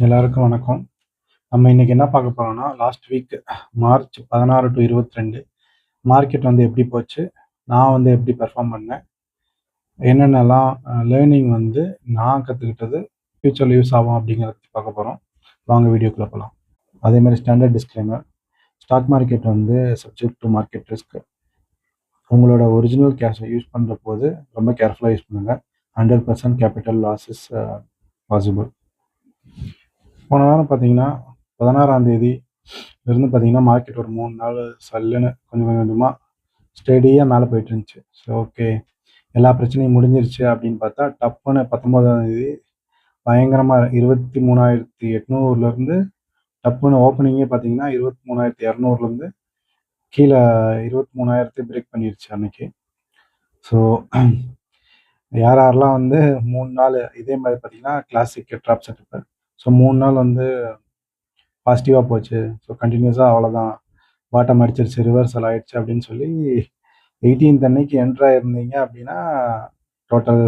எல்லாருக்கும் வணக்கம். நம்ம இன்னைக்கு என்ன பார்க்க போறோம்னா, last week March 16 to 22 market வந்து எப்படி போச்சு? நான் வந்து எப்படி பெர்ஃபார்ம் பண்ணேன்? என்னென்னலாம் லேர்னிங் வந்து நான் கத்துக்கிட்டது ஃபியூச்சர்ல யூஸ் ஆகும் அப்படிங்கிறத பத்தி பார்க்க போறோம். வாங்க வீடியோக்குள்ள போலாம். அதே மாரி ஸ்டாண்டர்ட் டிஸ்க்ளைமர். ஸ்டாக் மார்க்கெட் வந்து சப்ஜெக்ட் டு மார்க்கெட் ரிஸ்க். உங்களோட ஒரிஜினல் கேஷை யூஸ் பண்ற போது ரொம்ப கேர்ஃபுல்லா யூஸ் பண்ணுங்க. 100% கேபிட்டல் லாஸ் இஸ் பாசிபிள். போன வாரம் பார்த்தீங்கன்னா, 16ஆம் தேதி இருந்து பார்த்தீங்கன்னா, மார்க்கெட் ஒரு 3 நாள் சல்லுன்னு கொஞ்சம் கொஞ்சமா ஸ்டெடியா மேல போயிட்டு இருந்துச்சு. So okay. எல்லா பிரச்சனையும் முடிஞ்சிருச்சு அப்படின்னு பார்த்தா, டப்புன்னு 19ஆம் தேதி பயங்கரமா 23,800லேருந்து டப்புன்னு ஓப்பனிங்கே பார்த்தீங்கன்னா, 23,200லேருந்து கீழ 23,000 பிரேக் பண்ணிருச்சு அன்னைக்கு. ஸோ யார் யாரெல்லாம் வந்து 3 நாள் இதே மாரி பார்த்தீங்கன்னா, கிளாசிக் ட்ராப் செட்டப். ஸோ 3 நாள் வந்து பாசிட்டிவா போச்சு. ஸோ கன்டினியூஸா அவ்வளோதான். பாட்டம் அடிச்சிருச்சு, ரிவர்சல் ஆயிடுச்சு அப்படின்னு சொல்லி 18th அன்னைக்கு என்ட்ரு ஆயிருந்தீங்க அப்படின்னா, டோட்டல்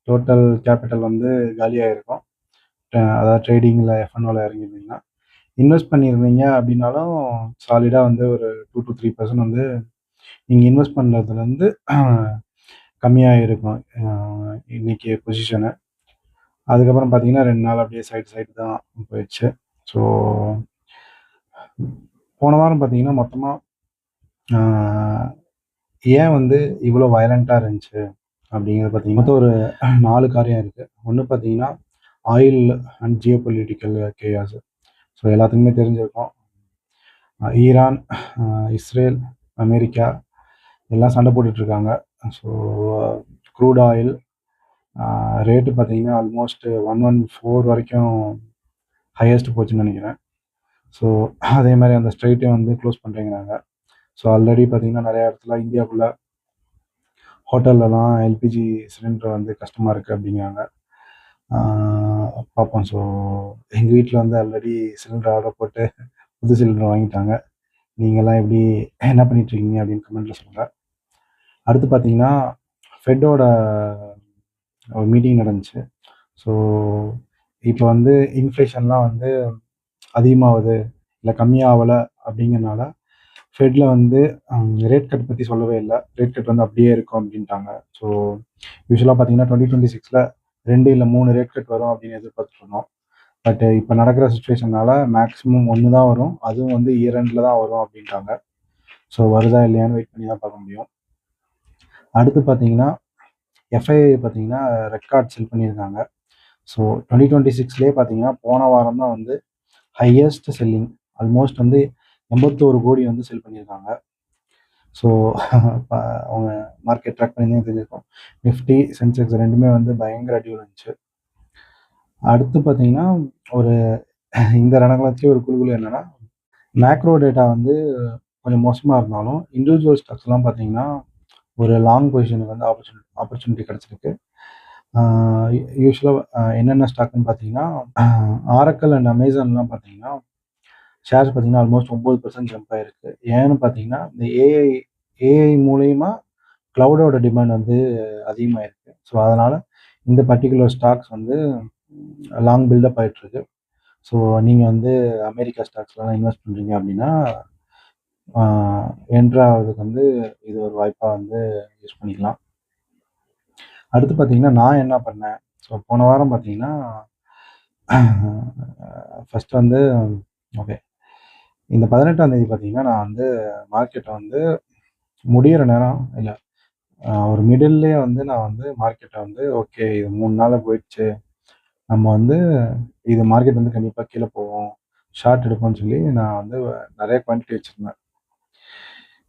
டோட்டல் கேபிட்டல் வந்து காலியாயிருக்கும். அதாவது ட்ரேடிங்கில் எஃப்என்ஓல இறங்கியிருந்தீங்கன்னா. இன்வெஸ்ட் பண்ணியிருந்தீங்க அப்படின்னாலும் சாலிடாக வந்து ஒரு 2 to 3% வந்து நீங்கள் இன்வெஸ்ட் பண்ணுறதுலேருந்து கம்மியாக இருக்கும் இன்னைக்கு பொசிஷனு. அதுக்கப்புறம் பார்த்தீங்கன்னா 2 நாள் அப்படியே சைடு தான் போயிடுச்சு. ஸோ போன வாரம் பார்த்தீங்கன்னா மொத்தமாக ஏன் வந்து இவ்வளோ வயலண்ட்டாக இருந்துச்சு அப்படிங்கிறது பார்த்தீங்கன்னா, மொத்தம் ஒரு 4 காரியம் இருக்குது. ஒன்று பார்த்தீங்கன்னா, oil and Jio political chaos. So எல்லாத்துக்குமே தெரிஞ்சிருக்கும். ஈரான், இஸ்ரேல், அமெரிக்கா எல்லாம் சண்டை போட்டுட்ருக்காங்க. ஸோ க்ரூட் ஆயில் ரேட்டு பார்த்தீங்கன்னா ஆல்மோஸ்ட் 114 வரைக்கும் ஹையஸ்ட் போச்சுன்னு நினைக்கிறேன். ஸோ அதே மாதிரி அந்த ஸ்ட்ரைட்டையும் வந்து க்ளோஸ் பண்ணுறேங்கிறாங்க. ஸோ ஆல்ரெடி பார்த்தீங்கன்னா நிறையா இடத்துல இந்தியாவுக்குள்ளே ஹோட்டல்லலாம் எல்பிஜி சிலிண்டர் வந்து கஷ்டமாக இருக்குது அப்படிங்கிறாங்க. பார்ப்போம். ஸோ எங்கள் வீட்டில் வந்து ஆல்ரெடி சிலிண்டர் ஆர்டர் போட்டு புது சிலிண்டர் வாங்கிட்டாங்க. நீங்கள்லாம் எப்படி என்ன பண்ணிகிட்ருக்கீங்க அப்படின்னு கமெண்ட்டில் சொல்லுங்கள். அடுத்து பார்த்தீங்கன்னா, ஃபெட்டோட ஒரு மீட்டிங் நடந்துச்சு. ஸோ இப்போ வந்து இன்ஃப்ளேஷன்லாம் வந்து அதிகமாகுது, இல்லை கம்மியாகலை அப்படிங்கிறனால ஃபெட்ல வந்து ரேட் கட் பற்றி சொல்லவே இல்லை. ரேட் கட் வந்து அப்படியே இருக்கும் அப்படின்ட்டாங்க. ஸோ யூஸ்வலாக பார்த்தீங்கன்னா 2026ல் 2 இல்லை 3 ரேட் கட் வரும் அப்படின்னு எதிர்பார்த்துட்டு இருந்தோம். பட் இப்போ நடக்கிற சுச்சுவேஷனால மேக்ஸிமம் 1 தான் வரும். அதுவும் வந்து இயர் எண்டில் தான் வரும் அப்படின்ட்டாங்க. ஸோ வருதா இல்லையான்னு வெயிட் பண்ணி தான் பார்க்க முடியும். அடுத்து பார்த்தீங்கன்னா எஃப்ஐஐ பார்த்தீங்கன்னா ரெக்கார்ட் செல் பண்ணியிருக்காங்க. ஸோ 2026லேயே பார்த்தீங்கன்னா போன வாரம் தான் வந்து ஹையஸ்ட் செல்லிங். ஆல்மோஸ்ட் வந்து 81 கோடி வந்து செல் பண்ணியிருக்காங்க. ஸோ அவங்க மார்க்கெட் ட்ராக் பண்ணி தான் தெரிஞ்சிருக்கும். நிஃப்டி, சென்செக்ஸ் ரெண்டுமே வந்து பயங்கர அடிவில் இருந்துச்சு. அடுத்து பார்த்தீங்கன்னா ஒரு இந்த ரணகலத்திலே ஒரு குழுகுலு என்னென்னா, மேக்ரோ டேட்டா வந்து கொஞ்சம் மோசமாக இருந்தாலும் இண்டிவிஜுவல் ஸ்டாக்ஸ்லாம் பார்த்தீங்கன்னா ஒரு லாங் பொசிஷனுக்கு வந்து ஆப்பர்ச்சுனிட்டி கிடச்சிருக்கு. யூஸ்வலாக என்னென்ன ஸ்டாக்குன்னு பார்த்தீங்கன்னா, ஆரக்கல் அண்ட் அமேசான்லாம் பார்த்தீங்கன்னா ஷேர்ஸ் பார்த்தீங்கன்னா ஆல்மோஸ்ட் 9% ஜம்ப் ஆயிருக்கு. ஏன்னு பார்த்தீங்கன்னா, இந்த ஏஐ மூலியமா க்ளவுடோட டிமாண்ட் வந்து அதிகமாயிருக்கு. ஸோ அதனால் இந்த பர்ட்டிகுலர் ஸ்டாக்ஸ் வந்து லாங் பில்டப் ஆகிட்டுருக்கு. ஸோ நீங்கள் வந்து அமெரிக்கா ஸ்டாக்ஸ்லாம் இன்வெஸ்ட் பண்ணுறீங்க அப்படின்னா என்ட்ரு ஆகிறதுக்கு வந்து இது ஒரு வாய்ப்பாக வந்து யூஸ் பண்ணிக்கலாம். அடுத்து பார்த்தீங்கன்னா நான் என்ன பண்ணேன்? ஸோ போன வாரம் பார்த்தீங்கன்னா ஃபஸ்ட்டு வந்து ஓகே. இந்த 18ஆம் தேதி பார்த்தீங்கன்னா, நான் வந்து மார்க்கெட்டை வந்து முடியிற நேரம் இல்லை ஒரு மிடில்லே வந்து நான் வந்து மார்க்கெட்டை வந்து ஓகே இது 3 நாள் போயிடுச்சு. நம்ம வந்து இது மார்க்கெட் வந்து கண்டிப்பாக கீழே போகும். ஷார்ட் எடுப்போம்னு சொல்லி நான் வந்து நிறைய குவான்டிட்டி வச்சுருந்தேன்.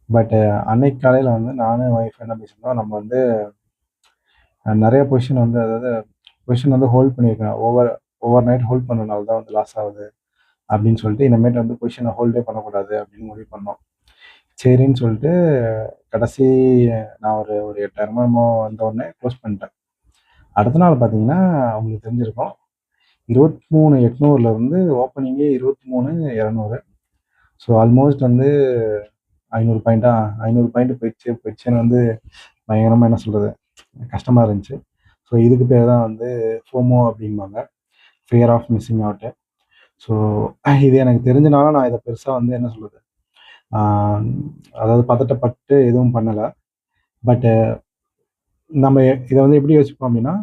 பட் அன்னைக்கு காலையில் வந்து நானும் என் ஒய்ஃப் என்ன பேசியிருந்தோம், நம்ம வந்து நிறைய பொசிஷன் வந்து அதாவது பொசிஷன் வந்து ஹோல்ட் பண்ணியிருக்கேன். ஓவர் நைட் ஹோல்ட் பண்ணுறதுனால தான் வந்து லாஸ் ஆகுது அப்படின்னு சொல்லிட்டு இனிமேட்டு வந்து பொசிஷனை ஹோல்டே பண்ணக்கூடாது அப்படின்னு முடிவு பண்ணோம். சரின்னு சொல்லிட்டு கடைசி நான் ஒரு 8,000 வந்தோடனே க்ளோஸ் பண்ணிட்டேன். அடுத்த நாள் பார்த்தீங்கன்னா உங்களுக்கு தெரிஞ்சிருக்கும் 23,800லேருந்து ஓப்பனிங்கே 23,200. ஸோ ஆல்மோஸ்ட் வந்து 500 பாயிண்ட் போயிடுச்சுன்னு வந்து பயங்கரமாக என்ன சொல்கிறது கஷ்டமாக இருந்துச்சு. ஸோ இதுக்கு பேர் தான் வந்து ஃபோமோ அப்படிம்பாங்க, fear of missing out. So இது எனக்கு தெரிஞ்சனால நான் இதை பெருசாக வந்து என்ன சொல்கிறது, அதாவது பதட்டப்பட்டு எதுவும் பண்ணலை. பட்டு நம்ம இதை வந்து எப்படி யோசிப்போம் அப்படின்னா,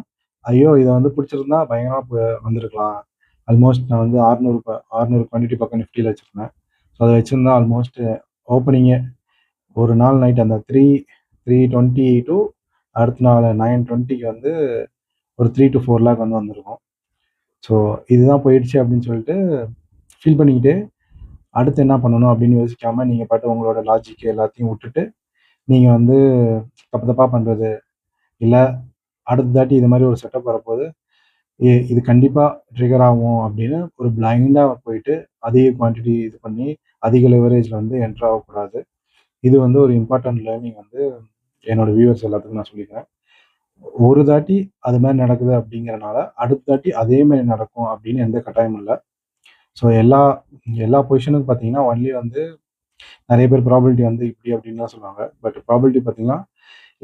ஐயோ இதை வந்து பிடிச்சிருந்தா பயங்கரமாக வந்திருக்கலாம். ஆல்மோஸ்ட் நான் வந்து 600 குவான்டிட்டி பக்கம் நிஃப்டியில் வச்சுருந்தேன். ஸோ அதை வச்சுருந்தா ஆல்மோஸ்ட் ஓப்பனிங்கே ஒரு நாள் நைட் அந்த 320 டு அடுத்த நாள் 920க்கு வந்து ஒரு 3 to 4 லேக் வந்து வந்திருக்கும். ஸோ இதுதான் போயிடுச்சு அப்படின்னு சொல்லிட்டு ஃபீல் பண்ணிக்கிட்டு அடுத்து என்ன பண்ணணும் அப்படின்னு யோசிக்காமல் நீங்கள் பாட்டு உங்களோட லாஜிக் எல்லாத்தையும் விட்டுட்டு நீங்கள் வந்து தப்பு தப்பாக பண்ணுறது, இல்லை அடுத்த தாட்டி இது மாதிரி ஒரு செட்டப் வரப்போது இது கண்டிப்பாக ட்ரிகர் ஆகும் அப்படின்னு ஒரு பிளைண்டாக போயிட்டு அதிக குவான்டிட்டி இது பண்ணி அதிக லெவரேஜில் வந்து என்ட்ரு ஆகக்கூடாது. இது வந்து ஒரு இம்பார்ட்டன்ட் லேர்னிங் வந்து என்னோட வியூவர்ஸ் எல்லாத்துக்கும் நான் சொல்லிக்கிறேன். ஒரு தாட்டி அது மாதிரி நடக்குது அப்படிங்கிறனால அடுத்த தாட்டி அதே மாதிரி நடக்கும் அப்படின்னு எந்த கட்டாயமும் இல்லை. ஸோ எல்லா எல்லா பொசிஷனுக்கும் பார்த்தீங்கன்னா ஒன்லி வந்து நிறைய பேர் ப்ராபபிலிட்டி வந்து இப்படி அப்படின்னு தான் சொல்லுவாங்க. பட் ப்ராபபிலிட்டி பார்த்தீங்கன்னா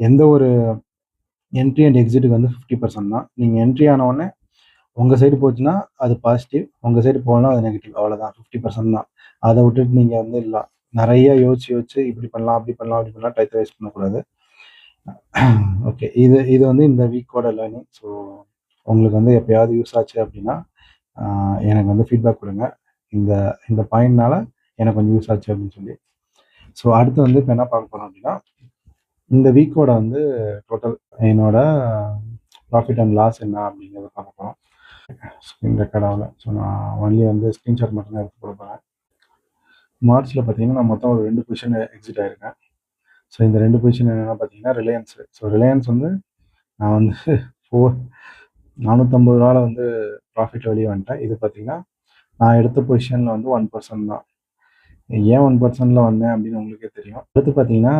எந்த ஒரு என்ட்ரி அண்ட் எக்ஸிட்டுக்கு வந்து 50% தான். நீங்கள் என்ட்ரி ஆனவுடனே உங்கள் சைடு போச்சுன்னா அது பாசிட்டிவ், உங்கள் சைடு போகலாம் அது நெகட்டிவ், அவ்வளோதான். 50% தான். அதை விட்டுட்டு நீங்கள் வந்து இல்லை நிறைய யோசிச்சு இப்படி பண்ணலாம் அப்படி பண்ணலாம் அப்படி பண்ணலாம் டைத்தை வேஸ்ட் பண்ணக்கூடாது. ஓகே, இது இது வந்து இந்த வீக்கோட லேர்னிங். ஸோ உங்களுக்கு வந்து எப்பயாவது யூஸ் ஆச்சு அப்படின்னா எனக்கு வந்து ஃபீட்பேக் கொடுங்க. இந்த இந்த பாயிண்ட்னால எனக்கு கொஞ்சம் யூஸ் ஆச்சு அப்படின்னு சொல்லி. ஸோ அடுத்து வந்து இப்போ என்ன பார்க்க போகிறோம் அப்படின்னா, இந்த வீக்கோட வந்து டோட்டல் என்னோட ப்ராஃபிட் அண்ட் லாஸ் என்ன அப்படிங்கிறத பார்க்க போகிறோம். ஸ்க்ரீன் ரெக்கார்ட் ஆகல. ஸோ நான் ஒன்லி வந்து ஸ்க்ரீன்ஷாட் மட்டும் தான் எடுத்து போட போகிறேன். மார்ச்சில் பார்த்தீங்கன்னா நான் மொத்தம் ஒரு 2 பொசிஷன் எக்ஸிட் ஆகிருக்கேன். ஸோ இந்த 2 பொசிஷன் என்னென்னா பார்த்தீங்கன்னா ரிலையன்ஸு. ஸோ ரிலையன்ஸ் வந்து நான் வந்து 450 வந்து ப்ராஃபிட் வெளியே வந்துட்டேன். இது பார்த்தீங்கன்னா நான் எடுத்த பொசிஷனில் வந்து 1% தான். ஏன் 1%ல வந்தேன் அப்படின்னு உங்களுக்கே தெரியும். அடுத்து பார்த்தீங்கன்னா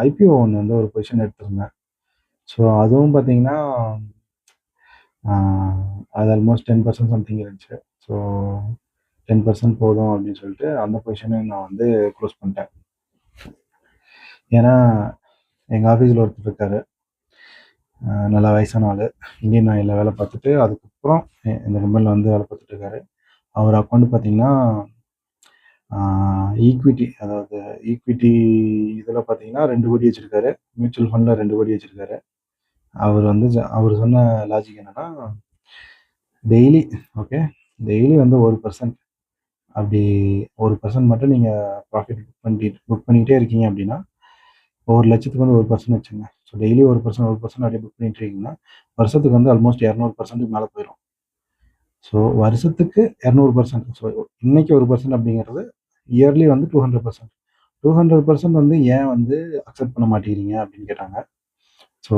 ஐபிஓ ஒன்று வந்து ஒரு பொசிஷன் எடுத்திருந்தேன். ஸோ அதுவும் பார்த்தீங்கன்னா அது ஆல்மோஸ்ட் 10% சம்திங் இருந்துச்சு. ஸோ 10% போதும் அப்படின்னு சொல்லிட்டு அந்த பொசிஷனை நான் வந்து க்ளோஸ் பண்ணிட்டேன். ஏன்னா எங்கள் ஆஃபீஸில் ஒருத்தர் இருக்கார், நல்லா வயசான ஆள், இந்தியன் ஆயிலில் வேலை பார்த்துட்டு அதுக்கப்புறம் இந்த கம்பெனியில் வந்து வேலை பார்த்துட்டு இருக்காரு. அவர் அக்கௌண்ட் பார்த்தீங்கன்னா ஈக்விட்டி, அதாவது ஈக்விட்டி இதில் பார்த்தீங்கன்னா 2 கோடி வச்சுருக்காரு, மியூச்சுவல் ஃபண்டில் 2 கோடி வச்சுருக்காரு. அவர் வந்து அவர் சொன்ன லாஜிக் என்னென்னா டெய்லி டெய்லி வந்து 1% அப்படி 1% மட்டும் நீங்கள் ப்ராஃபிட் புக் பண்ணிகிட்டே இருக்கீங்க அப்படின்னா 1,00,000க்கு வந்து 1% வச்சுங்க. ஸோ டெய்லி 1% அப்படியே புக் பண்ணிட்டு இருக்கீங்கன்னா வருஷத்துக்கு வந்து ஆல்மோஸ்ட் 200% மேலே போயிடும். ஸோ வருஷத்துக்கு 200%. ஸோ இன்னைக்கு 1% அப்படிங்கிறது இயர்லி வந்து 200%. 200% வந்து ஏன் வந்து அக்செப்ட் பண்ண மாட்டேங்கிறீங்க அப்படின்னு கேட்டாங்க. ஸோ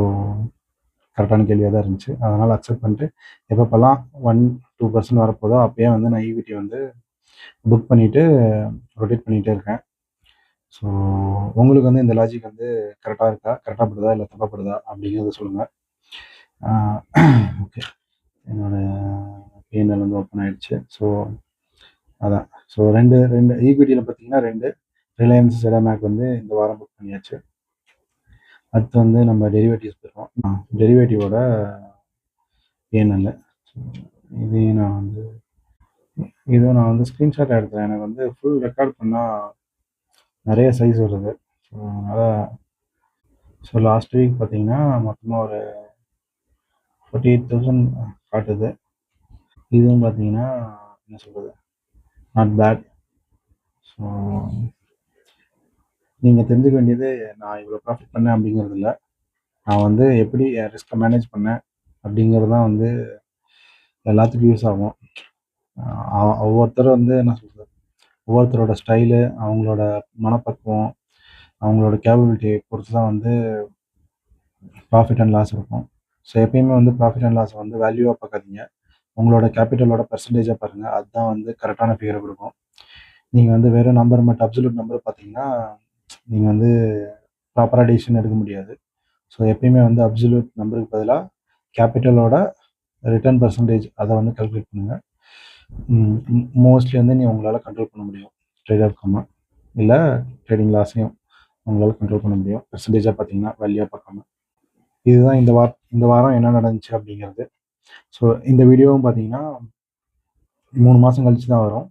கரெக்டான கேள்வியாக தான் இருந்துச்சு. அதனால் அக்செப்ட் பண்ணிட்டு எப்பப்போல்லாம் 1-2% வரப்போதோ அப்போயே வந்து நான் ஈக்விட்டி வந்து புக் பண்ணிவிட்டு ரொட்டேட் பண்ணிகிட்டே இருக்கேன். ஸோ உங்களுக்கு வந்து இந்த லாஜிக் வந்து கரெக்டாக இருக்கா, கரெக்டாக படுதா இல்லை தப்பாப்படுதா அப்படிங்கிறத சொல்லுங்கள். ஓகே, என்னோடய பிஎன்எல் வந்து ஓப்பன் ஆகிடுச்சு. ஸோ அதான். ஸோ ரெண்டு ஈக்விட்டியில் பார்த்தீங்கன்னா 2 ரிலையன்ஸ் செடாமேக் வந்து இந்த வாரம் புக் பண்ணியாச்சு. அடுத்து வந்து நம்ம டெரிவேட்டிவ்ஸ் போயிடுவோம். டெரிவேட்டிவோட பிஎன்எல் இதையும் நான் வந்து ஸ்க்ரீன்ஷாட் எடுத்தேன். எனக்கு வந்து ஃபுல் ரெக்கார்ட் பண்ணால் நிறைய சைஸ் வருது. ஸோ அதனால் லாஸ்ட் வீக் பார்த்தீங்கன்னா மொத்தமாக ஒரு 48,000 காட்டுது. இதுவும் பார்த்தீங்கன்னா என்ன சொல்கிறது, நாட் பேட். ஸோ நீங்கள் தெரிஞ்சுக்க வேண்டியது நான் இவ்வளோ ப்ராஃபிட் பண்ணேன் அப்படிங்கிறது இல்லை, நான் வந்து எப்படி என் ரிஸ்க்கை மேனேஜ் பண்ணேன் அப்படிங்கிறது தான் வந்து எல்லாத்துக்கும் யூஸ் ஆகும். ஒவ்வொருத்தரும் வந்து என்ன சொல்கிறது, ஒவ்வொருத்தரோட ஸ்டைலு, அவங்களோட மனப்பக்குவம், அவங்களோட கேப்பபிலிட்டி பொறுத்து தான் வந்து ப்ராஃபிட் அண்ட் லாஸ் இருக்கும். ஸோ எப்பயுமே வந்து ப்ராஃபிட் அண்ட் லாஸ் வந்து வேல்யூவாக பார்க்காதீங்க, உங்களோட கேபிட்டலோட பர்சன்டேஜாக பாருங்கள். அதுதான் வந்து கரெக்டான ஃபிகரை கொடுக்கும். நீங்கள் வந்து வெறும் நம்பர் மட்டும் அப்சல்யூட் நம்பர் பார்த்தீங்கன்னா நீங்கள் வந்து ப்ராப்பராக டிசிஷன் எடுக்க முடியாது. ஸோ எப்பயுமே வந்து அப்சல்யூட் நம்பருக்கு பதிலாக கேபிட்டலோட ரிட்டர்ன் பர்சன்டேஜ் அதை வந்து கால்குலேட் பண்ணுங்கள். மோஸ்ட்லி வந்து உங்களால் கண்ட்ரோல் பண்ண முடியும். ட்ரேட் அவுட்காம இல்லை ட்ரேடிங் லாஸையும் உங்களால் கண்ட்ரோல் பண்ண முடியும், பர்சன்டேஜாக பார்த்தீங்கன்னா வேல்யூவாக பார்க்காம. இதுதான் இந்த வாரம் என்ன நடந்துச்சு அப்படிங்கிறது. ஸோ இந்த வீடியோவும் பார்த்தீங்கன்னா 3 மாதம் கழிச்சு தான் வரும்.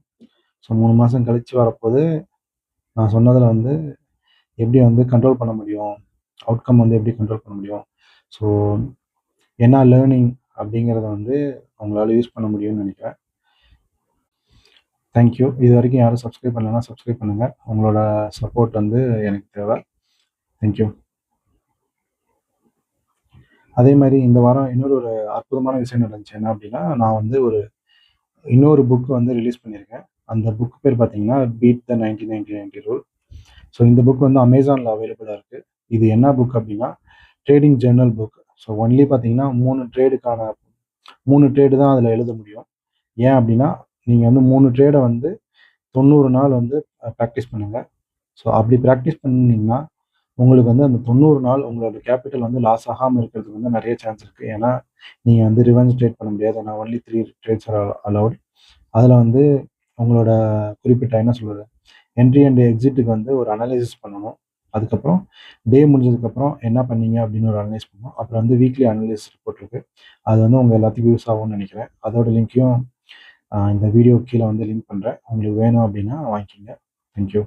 ஸோ 3 மாதம் கழிச்சு வரப்போது நான் சொன்னதில் வந்து எப்படி வந்து கண்ட்ரோல் பண்ண முடியும், அவுட்கம் வந்து எப்படி கண்ட்ரோல் பண்ண முடியும், ஸோ என்ன லேர்னிங் அப்படிங்கிறத வந்து அவங்களால யூஸ் பண்ண முடியும்னு நினைக்கிறேன். தேங்க்யூ. இது வரைக்கும் யாரும் சப்ஸ்கிரைப் பண்ணலன்னா சப்ஸ்கிரைப் பண்ணுங்கள். உங்களோட சப்போர்ட் வந்து எனக்கு தேவை. தேங்க்யூ. அதே மாதிரி இந்த வாரம் இன்னொரு அற்புதமான விஷயம் நடந்துச்சு. என்ன அப்படின்னா, நான் வந்து இன்னொரு புக் வந்து ரிலீஸ் பண்ணியிருக்கேன். அந்த புக் பேர் பார்த்தீங்கன்னா பீட் த 90-90-90 ரூல். ஸோ இந்த புக் வந்து அமேசானில் அவைலபிளாக இருக்குது. இது என்ன புக் அப்படின்னா trading Journal book. So only பார்த்தீங்கன்னா 3 ட்ரேடு தான் அதில் எழுத முடியும். ஏன் அப்படின்னா நீங்கள் வந்து 3 ட்ரேடை வந்து 90 நாள் வந்து ப்ராக்டிஸ் பண்ணுங்கள். ஸோ அப்படி ப்ராக்டிஸ் பண்ணிங்கன்னா உங்களுக்கு வந்து அந்த 90 நாள் உங்களோட கேபிட்டல் வந்து லாஸ் ஆகாமல் இருக்கிறதுக்கு வந்து நிறைய சான்ஸ் இருக்குது. ஏன்னா நீங்கள் வந்து ரிவென்ஸ் ட்ரேட் பண்ண முடியாது. ஏன்னா ஒன்லி 3 ட்ரேட்ஸ் ஆர் அலவுட். அதில் வந்து உங்களோட குறிப்பிட்ட என்ன சொல்கிறது என்ட்ரி அண்ட் எக்ஸிட்டுக்கு வந்து ஒரு அனலைசிஸ் பண்ணணும். அதுக்கப்புறம் டே முடிஞ்சதுக்கப்புறம் என்ன பண்ணீங்க அப்படின்னு ஒரு அனலைஸ் பண்ணணும். அப்புறம் வந்து வீக்லி அனலைசிஸ் ரிப்போர்ட் இருக்குது. அது வந்து உங்கள் எல்லாத்துக்கும் யூஸ் ஆகும்னு நினைக்கிறேன். அதோட லிங்க்கையும் இந்த வீடியோ கீழே வந்து லிங்க் பண்ணுறேன். உங்களுக்கு வேணும் அப்படின்னா வாங்கிக்கோங்க. தேங்க்யூ.